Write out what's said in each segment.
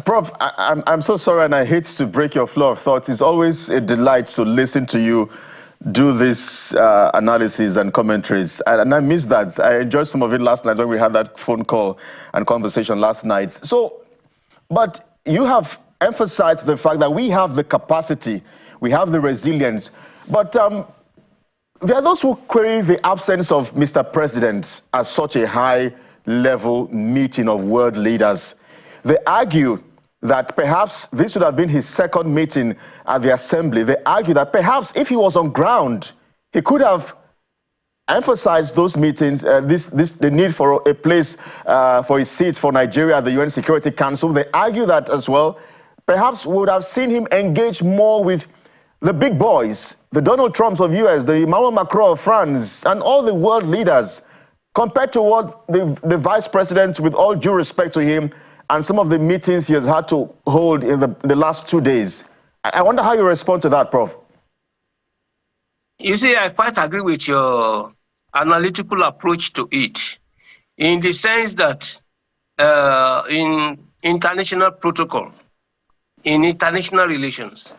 Prof, I'm so sorry, and I hate to break your flow of thoughts. It's always a delight to listen to you do this analysis and commentaries, and I missed that. I enjoyed some of it last night when we had that phone call and conversation last night. So, but you have emphasized the fact that we have the capacity, we have the resilience, but there are those who query the absence of Mr. President at such a high-level meeting of world leaders. They argue that perhaps this would have been his second meeting at the assembly. They argue that perhaps if he was on ground, he could have emphasized those meetings, the need for a place for his seat for Nigeria at the UN Security Council. They argue that as well. Perhaps we would have seen him engage more with the big boys, the Donald Trumps of US, the Emmanuel Macron of France, and all the world leaders, compared to what the vice president, with all due respect to him, and some of the meetings he has had to hold in the last 2 days. I wonder how you respond to that, Prof. You see, I quite agree with your analytical approach to it, in the sense that in international protocol, in international relations,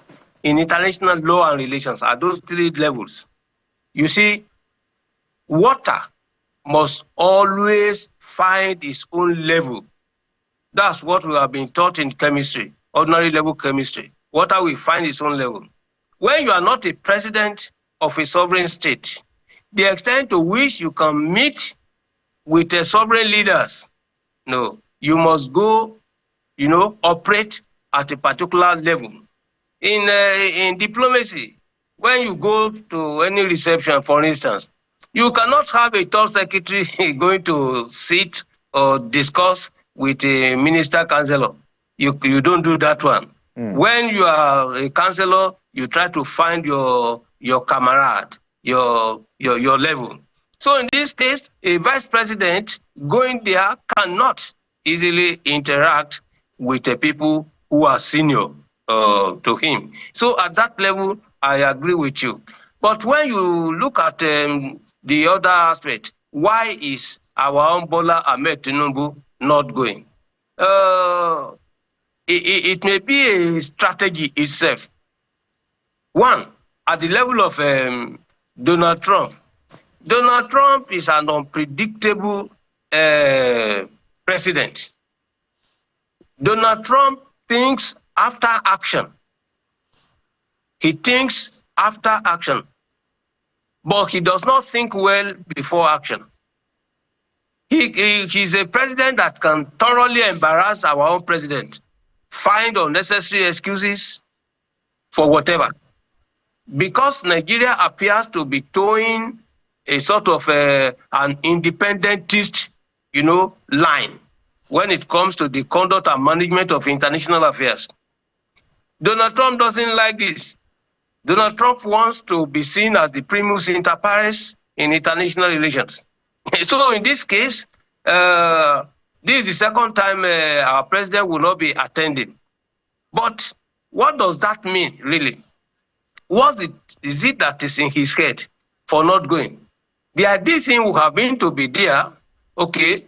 in international law and relations, at those 3 levels, you see, water must always find its own level. That's what we have been taught in chemistry, ordinary level chemistry. Water will find its own level. When you are not a president of a sovereign state, the extent to which you can meet with the sovereign leaders, no, you must go, operate at a particular level. In diplomacy, when you go to any reception, for instance, you cannot have a third secretary going to sit or discuss with a minister counselor. You don't do that one. When you are a counselor, you try to find your camarade, your level. So in this case, a vice president going there cannot easily interact with the people who are senior to him. So at that level, I agree with you. But when you look at the other aspect, why is our own Bola Ahmed Tinubu not going? It may be a strategy itself. One, at the level of Donald Trump. Donald Trump is an unpredictable president. Donald Trump thinks after action. He thinks after action, but he does not think well before action. He's a president that can thoroughly embarrass our own president, find unnecessary excuses for whatever. Because Nigeria appears to be towing a sort of an independentist, line when it comes to the conduct and management of international affairs. Donald Trump doesn't like this. Donald Trump wants to be seen as the primus inter pares in international relations. So in this case, this is the second time our president will not be attending. But what does that mean, really? What is it that is in his head for not going? The ideal thing would have been to be there, okay,